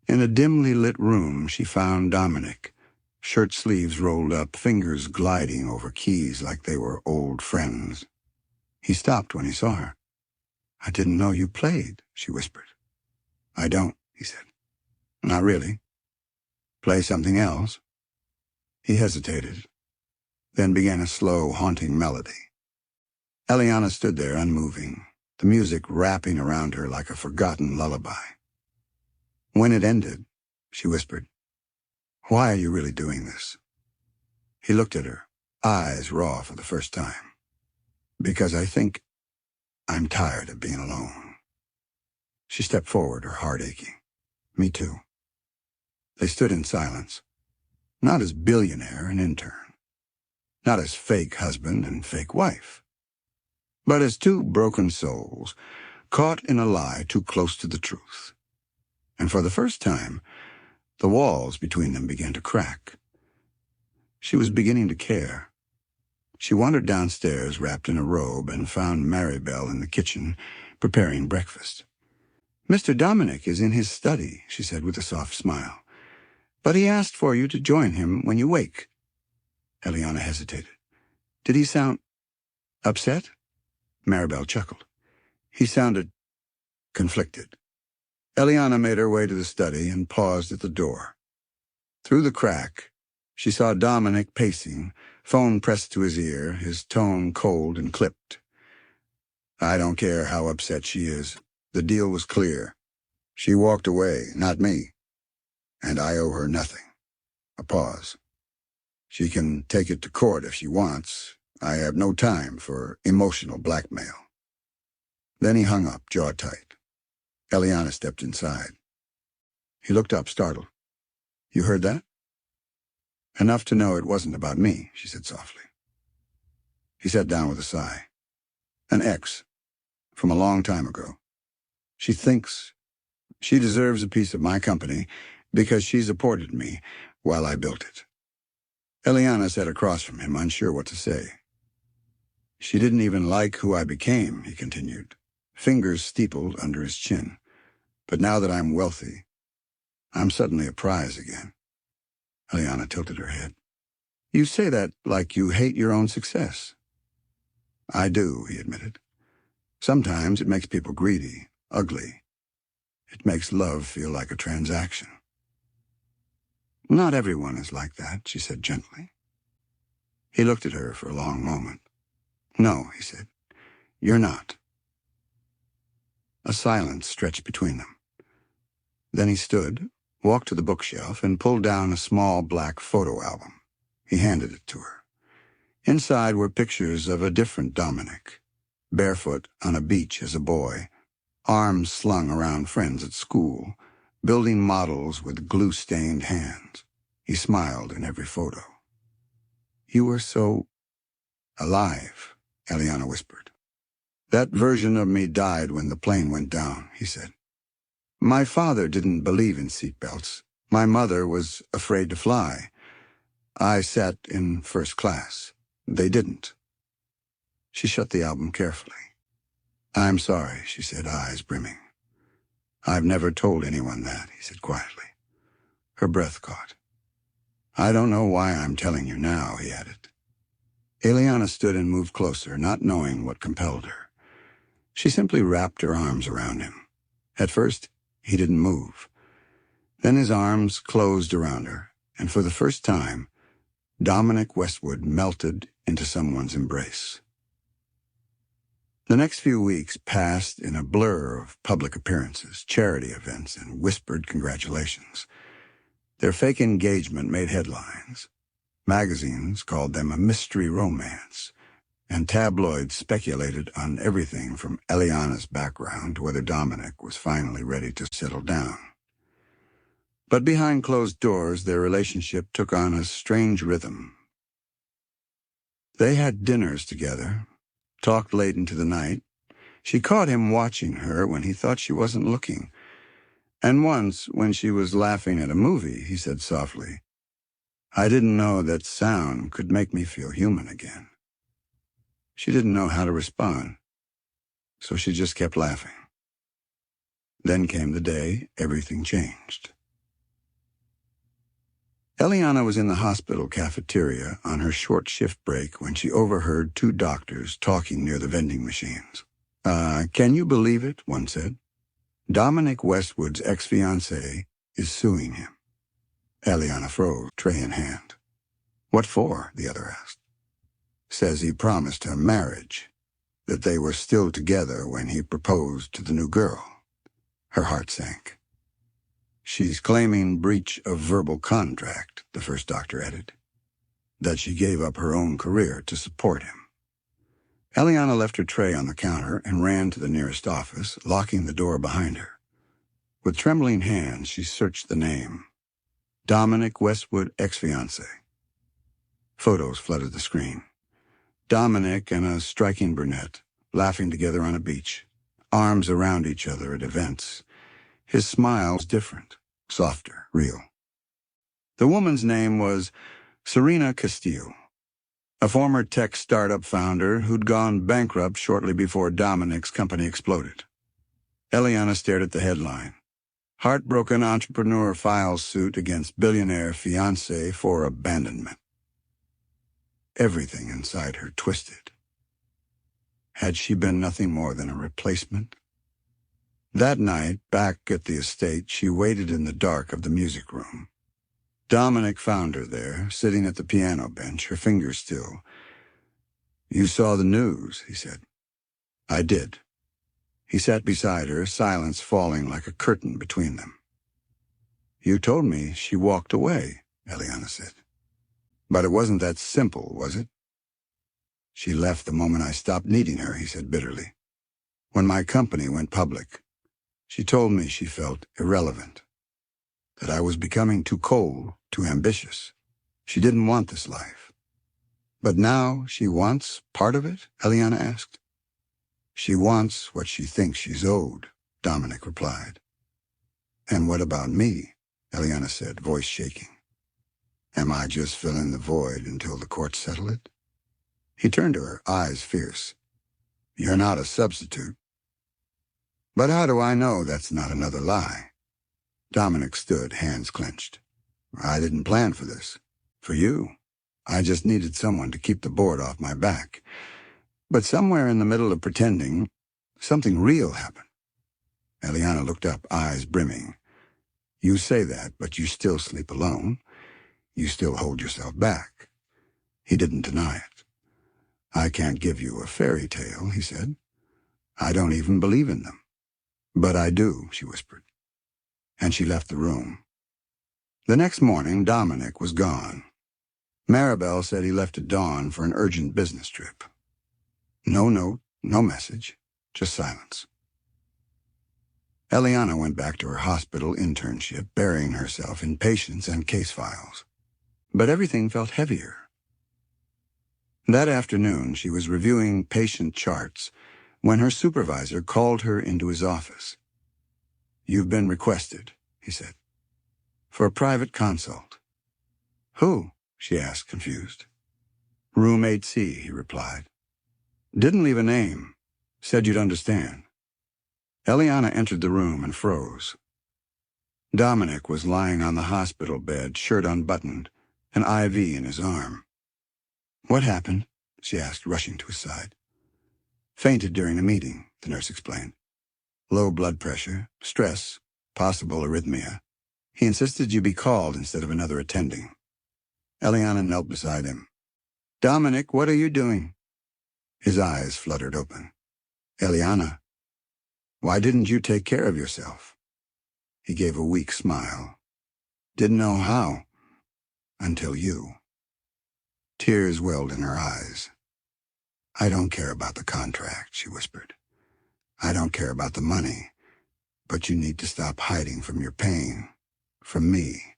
In a dimly lit room, she found Dominic, shirt sleeves rolled up, fingers gliding over keys like they were old friends. He stopped when he saw her. I didn't know you played, she whispered. I don't, he said. Not really. Play something else? He hesitated, then began a slow, haunting melody. Eliana stood there unmoving, the music wrapping around her like a forgotten lullaby. When it ended, she whispered, Why are you really doing this? He looked at her, eyes raw for the first time. Because I think I'm tired of being alone. She stepped forward, her heart aching. Me too. They stood in silence, not as billionaire and intern, not as fake husband and fake wife, but as two broken souls caught in a lie too close to the truth. And for the first time, the walls between them began to crack. She was beginning to care. She wandered downstairs wrapped in a robe and found Maribel in the kitchen preparing breakfast. Mr. Dominic is in his study, she said with a soft smile. But he asked for you to join him when you wake. Eliana hesitated. Did he sound upset? Maribel chuckled. He sounded conflicted. Eliana made her way to the study and paused at the door. Through the crack, she saw Dominic pacing, phone pressed to his ear, his tone cold and clipped. I don't care how upset she is. The deal was clear. She walked away, not me. And I owe her nothing. A pause. She can take it to court if she wants. I have no time for emotional blackmail. Then he hung up, jaw tight. Eliana stepped inside. He looked up, startled. You heard that? Enough to know it wasn't about me, she said softly. He sat down with a sigh. An ex, from a long time ago. She thinks she deserves a piece of my company because she supported me while I built it. Eliana sat across from him, unsure what to say. She didn't even like who I became, he continued, fingers steepled under his chin. But now that I'm wealthy, I'm suddenly a prize again. Eliana tilted her head. You say that like you hate your own success. I do, he admitted. Sometimes it makes people greedy, ugly. It makes love feel like a transaction. Not everyone is like that, she said gently. He looked at her for a long moment. No, he said, you're not. A silence stretched between them. Then he stood, walked to the bookshelf, and pulled down a small black photo album. He handed it to her. Inside were pictures of a different Dominic, barefoot on a beach as a boy, arms slung around friends at school, building models with glue-stained hands. He smiled in every photo. You were so alive, Eliana whispered. That version of me died when the plane went down, he said. My father didn't believe in seatbelts. My mother was afraid to fly. I sat in first class. They didn't. She shut the album carefully. I'm sorry, she said, eyes brimming. I've never told anyone that, he said quietly. Her breath caught. I don't know why I'm telling you now, he added. Eliana stood and moved closer, not knowing what compelled her. She simply wrapped her arms around him. At first, he didn't move. Then his arms closed around her, and for the first time, Dominic Westwood melted into someone's embrace. The next few weeks passed in a blur of public appearances, charity events, and whispered congratulations. Their fake engagement made headlines. Magazines called them a mystery romance, and tabloids speculated on everything from Eliana's background to whether Dominic was finally ready to settle down. But behind closed doors, their relationship took on a strange rhythm. They had dinners together, talked late into the night. She caught him watching her when he thought she wasn't looking. And once, when she was laughing at a movie, he said softly, I didn't know that sound could make me feel human again. She didn't know how to respond, so she just kept laughing. Then came the day everything changed. Eliana was in the hospital cafeteria on her short shift break when she overheard two doctors talking near the vending machines. Can you believe it? One said. Dominic Westwood's ex-fiancée is suing him. Eliana froze, tray in hand. What for? The other asked. Says he promised her marriage, that they were still together when he proposed to the new girl. Her heart sank. She's claiming breach of verbal contract, the first doctor added. That she gave up her own career to support him. Eliana left her tray on the counter and ran to the nearest office, locking the door behind her. With trembling hands, she searched the name. Dominic Westwood, ex-fiancé. Photos flooded the screen. Dominic and a striking brunette, laughing together on a beach, arms around each other at events. His smile was different, softer, real. The woman's name was Serena Castillo, a former tech startup founder who'd gone bankrupt shortly before Dominic's company exploded. Eliana stared at the headline. Heartbroken entrepreneur files suit against billionaire fiancé for abandonment. Everything inside her twisted. Had she been nothing more than a replacement? That night, back at the estate, she waited in the dark of the music room. Dominic found her there, sitting at the piano bench, her fingers still. "You saw the news," he said. "I did." He sat beside her, silence falling like a curtain between them. "You told me she walked away," Eliana said. "But it wasn't that simple, was it?" "She left the moment I stopped needing her," he said bitterly. "When my company went public, she told me she felt irrelevant, that I was becoming too cold, too ambitious. She didn't want this life." "But now she wants part of it?" Eliana asked. "She wants what she thinks she's owed," Dominic replied. "And what about me?" Eliana said, voice shaking. "Am I just filling the void until the courts settle it?" He turned to her, eyes fierce. "You're not a substitute." "But how do I know that's not another lie?" Dominic stood, hands clenched. "I didn't plan for this. For you. I just needed someone to keep the board off my back. But somewhere in the middle of pretending, something real happened." Eliana looked up, eyes brimming. "You say that, but you still sleep alone. You still hold yourself back." He didn't deny it. "I can't give you a fairy tale," he said. "I don't even believe in them." "But I do," she whispered. And she left the room. The next morning, Dominic was gone. Maribel said he left at dawn for an urgent business trip. No note, no message, just silence. Eliana went back to her hospital internship, burying herself in patients and case files. But everything felt heavier. That afternoon, she was reviewing patient charts when her supervisor called her into his office. "You've been requested," he said, "for a private consult." "Who?" she asked, confused. "Room 8C, he replied. "Didn't leave a name. Said you'd understand." Eliana entered the room and froze. Dominic was lying on the hospital bed, shirt unbuttoned, an IV in his arm. "What happened?" she asked, rushing to his side. "Fainted during a meeting," the nurse explained. "Low blood pressure, stress, possible arrhythmia. He insisted you be called instead of another attending." Eliana knelt beside him. "Dominic, what are you doing?" His eyes fluttered open. "Eliana, why didn't you take care of yourself?" He gave a weak smile. "Didn't know how. Until you." Tears welled in her eyes. "I don't care about the contract," she whispered. "I don't care about the money. But you need to stop hiding from your pain. From me."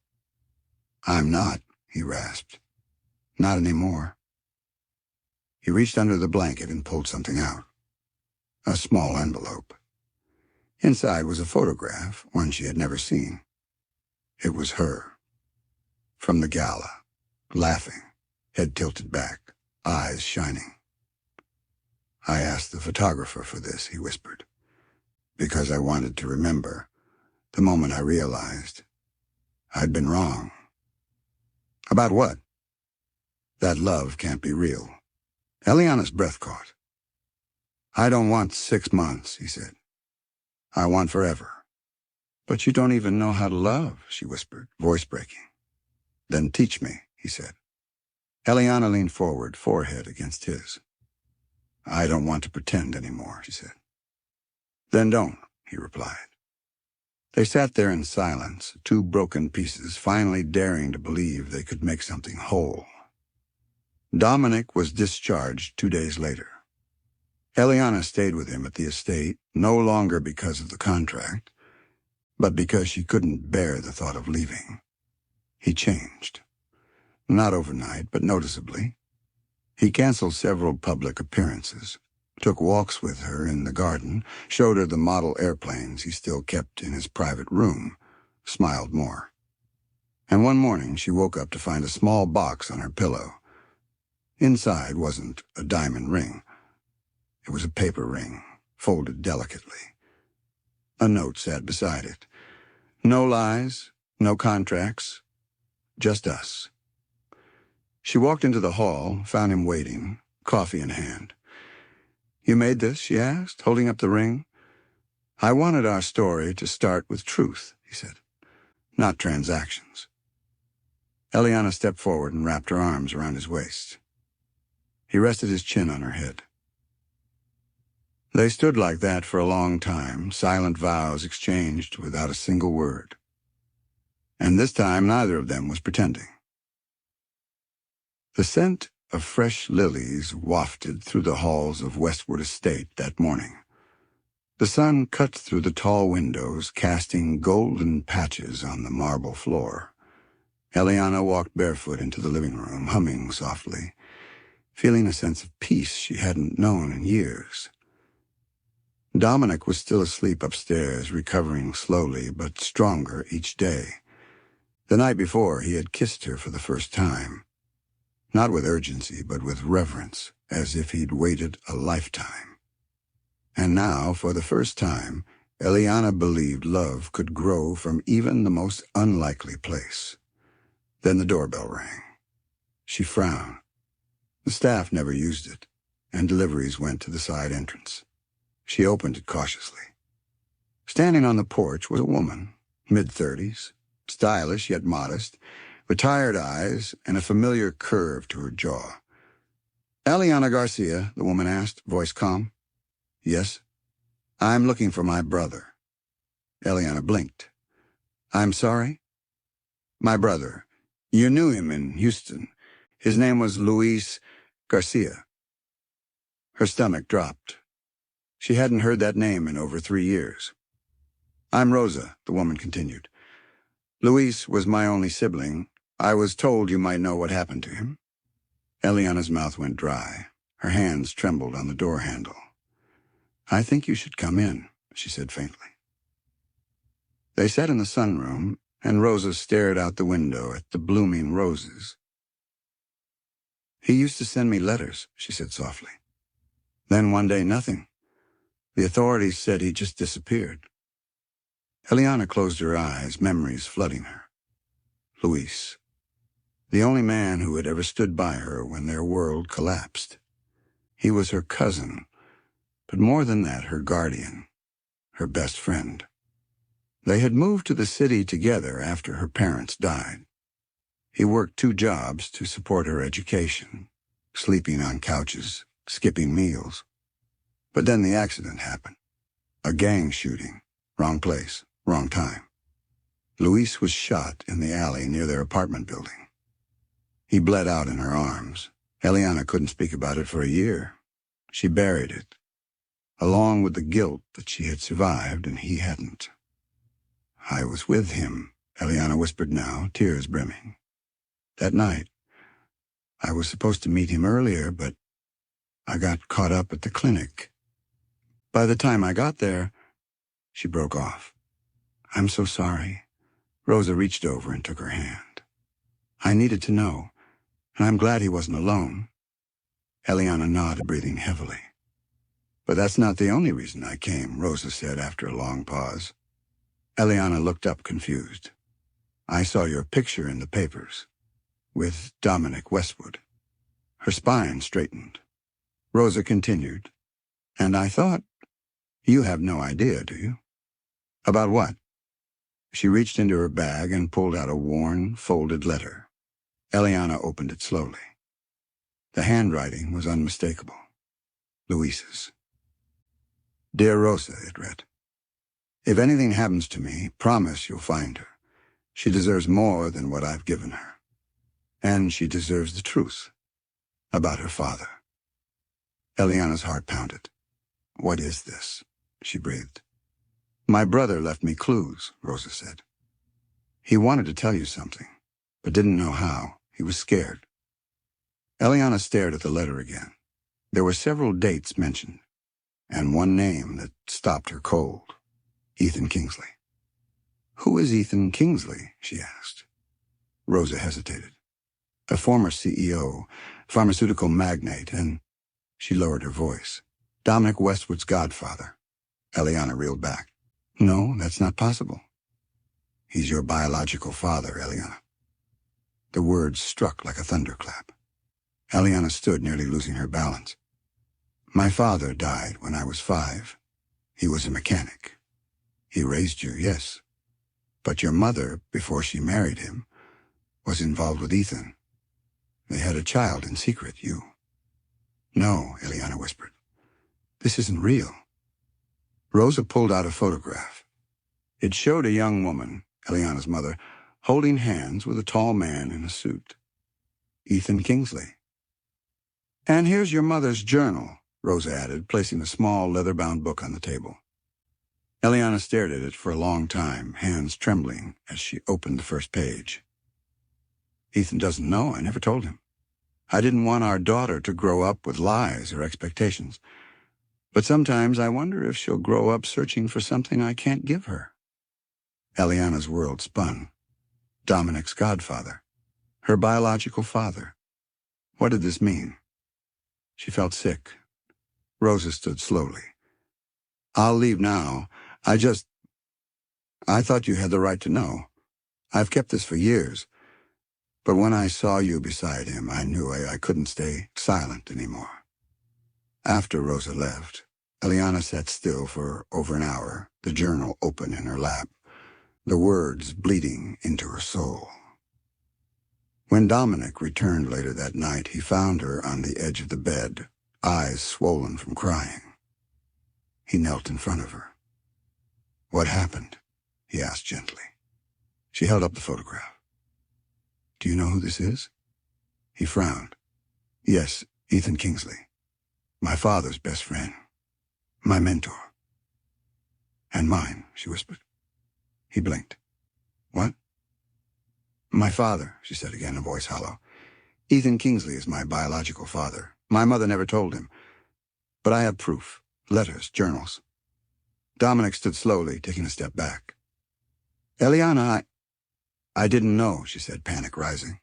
"I'm not," he rasped. "Not anymore." He reached under the blanket and pulled something out. A small envelope. Inside was a photograph, one she had never seen. It was her. From the gala, laughing, head tilted back, eyes shining. "I asked the photographer for this," he whispered, "because I wanted to remember the moment I realized I'd been wrong." "About what?" "That love can't be real." Eliana's breath caught. "I don't want 6 months," he said. "I want forever." "But you don't even know how to love," she whispered, voice breaking. "Then teach me," he said. Eliana leaned forward, forehead against his. "I don't want to pretend anymore," she said. "Then don't," he replied. They sat there in silence, two broken pieces, finally daring to believe they could make something whole. Dominic was discharged 2 days later. Eliana stayed with him at the estate, no longer because of the contract, but because she couldn't bear the thought of leaving. He changed. Not overnight, but noticeably. He canceled several public appearances, took walks with her in the garden, showed her the model airplanes he still kept in his private room, smiled more. And one morning she woke up to find a small box on her pillow. Inside wasn't a diamond ring. It was a paper ring, folded delicately. A note sat beside it. No lies, no contracts, just us. She walked into the hall, found him waiting, coffee in hand. "You made this?" she asked, holding up the ring. I wanted our story to start with truth, he said, not transactions. Eliana stepped forward and wrapped her arms around his waist. He rested his chin on her head. They stood like that for a long time, silent vows exchanged without a single word. And this time neither of them was pretending. The scent of fresh lilies wafted through the halls of Westward Estate that morning. The sun cut through the tall windows, casting golden patches on the marble floor. Eliana walked barefoot into the living room, humming softly, feeling a sense of peace she hadn't known in years. Dominic was still asleep upstairs, recovering slowly but stronger each day. The night before, he had kissed her for the first time. Not with urgency, but with reverence, as if he'd waited a lifetime. And now, for the first time, Eliana believed love could grow from even the most unlikely place. Then the doorbell rang. She frowned. The staff never used it, and deliveries went to the side entrance. She opened it cautiously. Standing on the porch was a woman, mid-30s, stylish yet modest, with tired eyes and a familiar curve to her jaw. "Eliana Garcia," the woman asked, voice calm. "Yes." "I'm looking for my brother." Eliana blinked. "I'm sorry?" "My brother. You knew him in Houston. His name was Luis Garcia." Her stomach dropped. She hadn't heard that name in over 3 years. "I'm Rosa," the woman continued. "Luis was my only sibling. I was told you might know what happened to him." Eliana's mouth went dry. Her hands trembled on the door handle. "I think you should come in," she said faintly. They sat in the sunroom, and Rosa stared out the window at the blooming roses. "He used to send me letters," she said softly. "Then one day, nothing. The authorities said he just disappeared." Eliana closed her eyes, memories flooding her. Luis. The only man who had ever stood by her when their world collapsed. He was her cousin, but more than that, her guardian, her best friend. They had moved to the city together after her parents died. He worked 2 jobs to support her education, sleeping on couches, skipping meals. But then the accident happened. A gang shooting. Wrong place, wrong time. Luis was shot in the alley near their apartment building. He bled out in her arms. Eliana couldn't speak about it for a year. She buried it, along with the guilt that she had survived and he hadn't. "I was with him," Eliana whispered now, tears brimming. "That night, I was supposed to meet him earlier, but I got caught up at the clinic. By the time I got there," she broke off. "I'm so sorry." Rosa reached over and took her hand. "I needed to know, and I'm glad he wasn't alone." Eliana nodded, breathing heavily. "But that's not the only reason I came," Rosa said after a long pause. Eliana looked up confused. "I saw your picture in the papers, with Dominic Westwood." Her spine straightened. Rosa continued, "And I thought, you have no idea, do you?" "About what?" She reached into her bag and pulled out a worn, folded letter. Eliana opened it slowly. The handwriting was unmistakable. Luis's. "Dear Rosa," it read. "If anything happens to me, promise you'll find her. She deserves more than what I've given her. And she deserves the truth about her father." Eliana's heart pounded. "What is this?" she breathed. "My brother left me clues," Rosa said. "He wanted to tell you something, but didn't know how. He was scared." Eliana stared at the letter again. There were several dates mentioned, and one name that stopped her cold. Ethan Kingsley. "Who is Ethan Kingsley?" she asked. Rosa hesitated. "A former CEO, pharmaceutical magnate, and—" She lowered her voice. "Dominic Westwood's godfather." Eliana reeled back. "No, that's not possible." "He's your biological father, Eliana." The words struck like a thunderclap. Eliana stood, nearly losing her balance. "My father died when I was 5. He was a mechanic. He raised you, yes. But your mother, before she married him, was involved with Ethan. They had a child in secret, you. No, Eliana whispered. This isn't real. Rosa pulled out a photograph. It showed a young woman, Eliana's mother, holding hands with a tall man in a suit. Ethan Kingsley. And here's your mother's journal, Rosa added, placing a small leather-bound book on the table. Eliana stared at it for a long time, hands trembling as she opened the first page. Ethan doesn't know. I never told him. I didn't want our daughter to grow up with lies or expectations. But sometimes I wonder if she'll grow up searching for something I can't give her. Eliana's world spun. Dominic's godfather. Her biological father. What did this mean? She felt sick. Rosa stood slowly. I'll leave now. I thought you had the right to know. I've kept this for years. But when I saw you beside him, I knew I couldn't stay silent anymore. After Rosa left, Eliana sat still for over an hour, the journal open in her lap, the words bleeding into her soul. When Dominic returned later that night, he found her on the edge of the bed, eyes swollen from crying. He knelt in front of her. What happened? He asked gently. She held up the photograph. Do you know who this is? He frowned. Yes, Ethan Kingsley. My father's best friend. My mentor. And mine, she whispered. He blinked. What? My father, she said again, a voice hollow. Ethan Kingsley is my biological father. My mother never told him. But I have proof. Letters, journals. Dominic stood slowly, taking a step back. Eliana, I didn't know, she said, panic rising.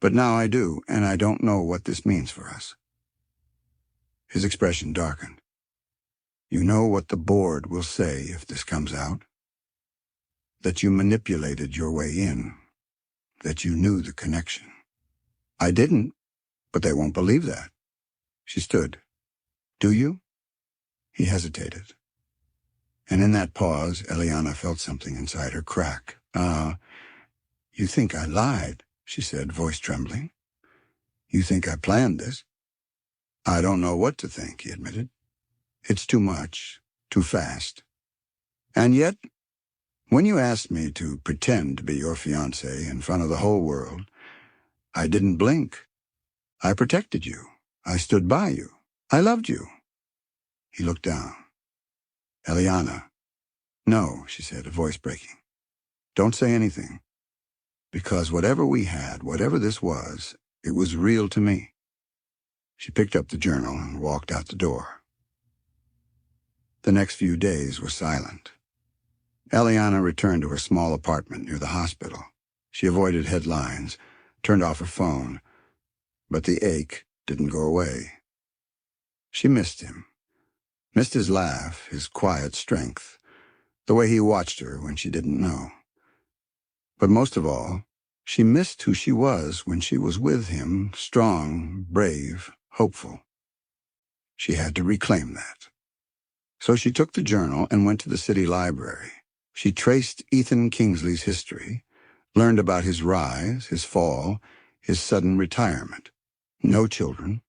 But now I do, and I don't know what this means for us. His expression darkened. You know what the board will say if this comes out? That you manipulated your way in. That you knew the connection. I didn't, but they won't believe that. She stood. Do you? He hesitated. And in that pause, Eliana felt something inside her crack. You think I lied, she said, voice trembling. You think I planned this? I don't know what to think, he admitted. It's too much, too fast. And yet, when you asked me to pretend to be your fiancé in front of the whole world, I didn't blink. I protected you. I stood by you. I loved you. He looked down. Eliana. No, she said, a voice breaking. Don't say anything. Because whatever we had, whatever this was, it was real to me. She picked up the journal and walked out the door. The next few days were silent. Eliana returned to her small apartment near the hospital. She avoided headlines, turned off her phone, but the ache didn't go away. She missed him, missed his laugh, his quiet strength, the way he watched her when she didn't know. But most of all, she missed who she was when she was with him, strong, brave, hopeful. She had to reclaim that. So she took the journal and went to the city library. She traced Ethan Kingsley's history, learned about his rise, his fall, his sudden retirement. No children,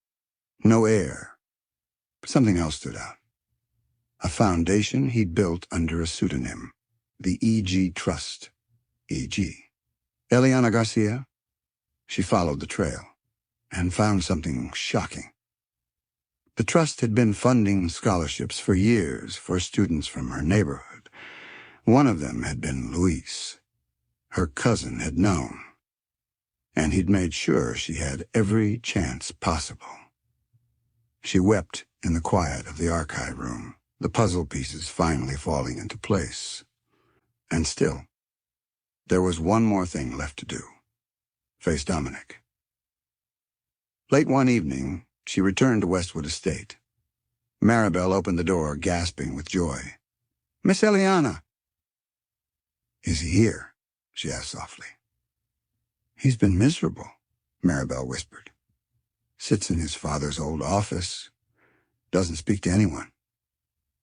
no heir. But something else stood out. A foundation he'd built under a pseudonym, the E.G. Trust. E.G. Eliana Garcia? She followed the trail and found something shocking. The trust had been funding scholarships for years for students from her neighborhood. One of them had been Luis. Her cousin had known, and he'd made sure she had every chance possible. She wept in the quiet of the archive room, the puzzle pieces finally falling into place. And still, there was one more thing left to do. Face Dominic. Late one evening, she returned to Westwood Estate. Maribel opened the door, gasping with joy. Miss Eliana. Is he here? She asked softly. He's been miserable, Maribel whispered. Sits in his father's old office. Doesn't speak to anyone.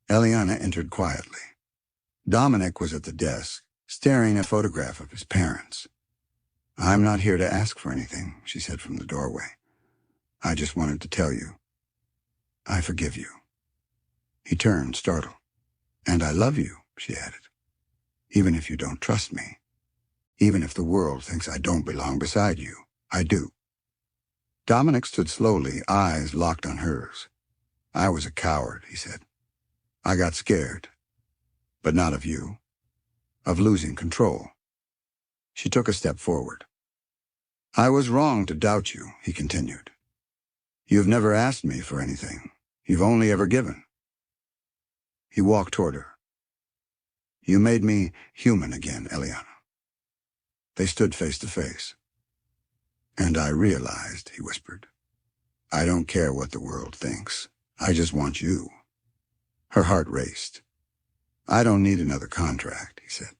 Eliana entered quietly. Dominic was at the desk, staring at a photograph of his parents. "I'm not here to ask for anything," she said from the doorway. "I just wanted to tell you. I forgive you." He turned, startled. "And I love you," she added. "Even if you don't trust me. Even if the world thinks I don't belong beside you, I do." Dominic stood slowly, eyes locked on hers. "I was a coward," he said. "I got scared. But not of you. Of losing control." She took a step forward. "I was wrong to doubt you," he continued. "You've never asked me for anything. You've only ever given." He walked toward her. "You made me human again, Eliana." They stood face to face. "And I realized," he whispered, "I don't care what the world thinks. I just want you." Her heart raced. "I don't need another contract," he said.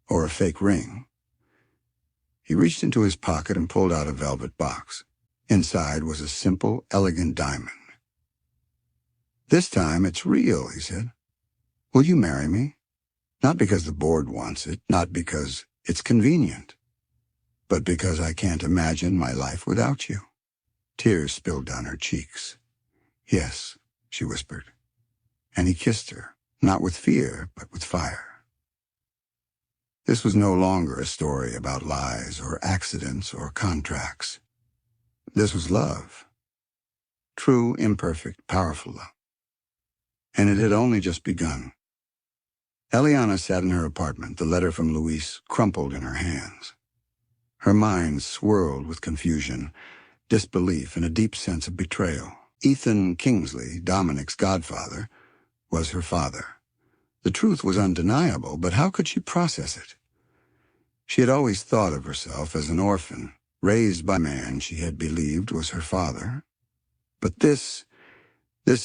"Or a fake ring." He reached into his pocket and pulled out a velvet box. Inside was a simple, elegant diamond. "This time it's real," he said. "Will you marry me? Not because the board wants it, not because it's convenient, but because I can't imagine my life without you." Tears spilled down her cheeks. "Yes," she whispered. And he kissed her, not with fear, but with fire. This was no longer a story about lies or accidents or contracts. This was love. True, imperfect, powerful love. And it had only just begun. Eliana sat in her apartment, the letter from Luis crumpled in her hands. Her mind swirled with confusion, disbelief, and a deep sense of betrayal. Ethan Kingsley, Dominic's godfather, was her father. The truth was undeniable, but how could she process it? She had always thought of herself as an orphan, raised by a man she had believed was her father. But this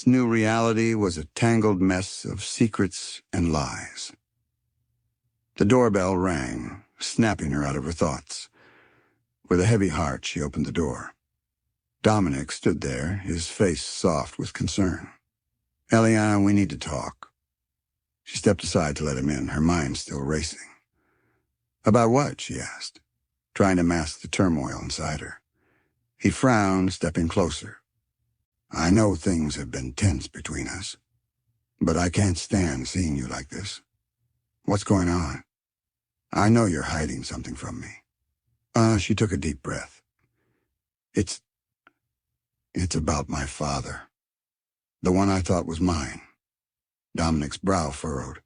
new reality was a tangled mess of secrets and lies. The doorbell rang, snapping her out of her thoughts. With a heavy heart, she opened the door. Dominic stood there, his face soft with concern. "Eliana, we need to talk." She stepped aside to let him in, her mind still racing. "About what?" she asked, trying to mask the turmoil inside her. He frowned, stepping closer. "I know things have been tense between us, but I can't stand seeing you like this. What's going on? I know you're hiding something from me." She took a deep breath. It's about my father. The one I thought was mine." Dominic's brow furrowed.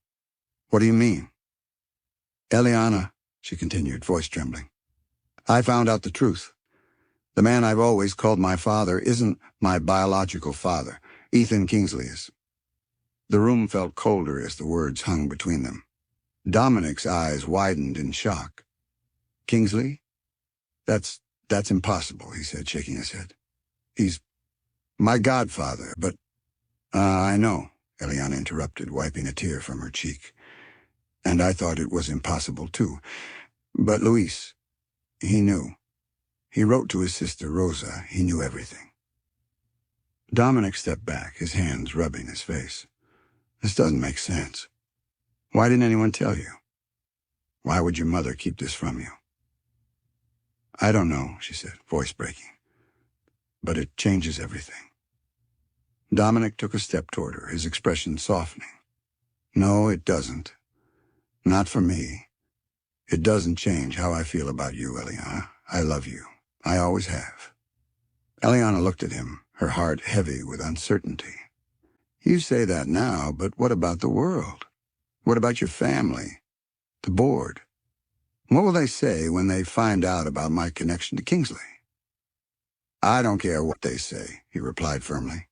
"What do you mean?" "Eliana," she continued, voice trembling, "I found out the truth. The man I've always called my father isn't my biological father. Ethan Kingsley is." The room felt colder as the words hung between them. Dominic's eyes widened in shock. "Kingsley? That's impossible," he said, shaking his head. "He's my godfather, but—" "I know," Eliana interrupted, wiping a tear from her cheek. "And I thought it was impossible, too. But Luis, he knew. He wrote to his sister Rosa. He knew everything." Dominic stepped back, his hands rubbing his face. "This doesn't make sense. Why didn't anyone tell you? Why would your mother keep this from you?" "I don't know," she said, voice breaking. "But it changes everything." Dominic took a step toward her, his expression softening. "No, it doesn't. Not for me. It doesn't change how I feel about you, Eliana. I love you. I always have." Eliana looked at him, her heart heavy with uncertainty. "You say that now, but what about the world? What about your family? The board? What will they say when they find out about my connection to Kingsley?" "I don't care what they say," he replied firmly.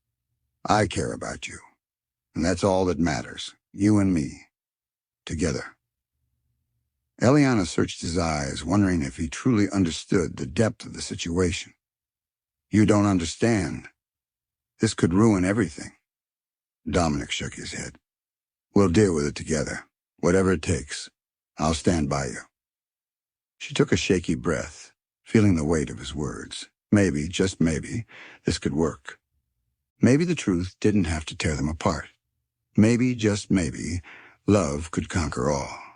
"I care about you. And that's all that matters. You and me. Together." Eliana searched his eyes, wondering if he truly understood the depth of the situation. "You don't understand. This could ruin everything." Dominic shook his head. "We'll deal with it together. Whatever it takes. I'll stand by you." She took a shaky breath, feeling the weight of his words. Maybe, just maybe, this could work. Maybe the truth didn't have to tear them apart. Maybe, just maybe, Love could conquer all.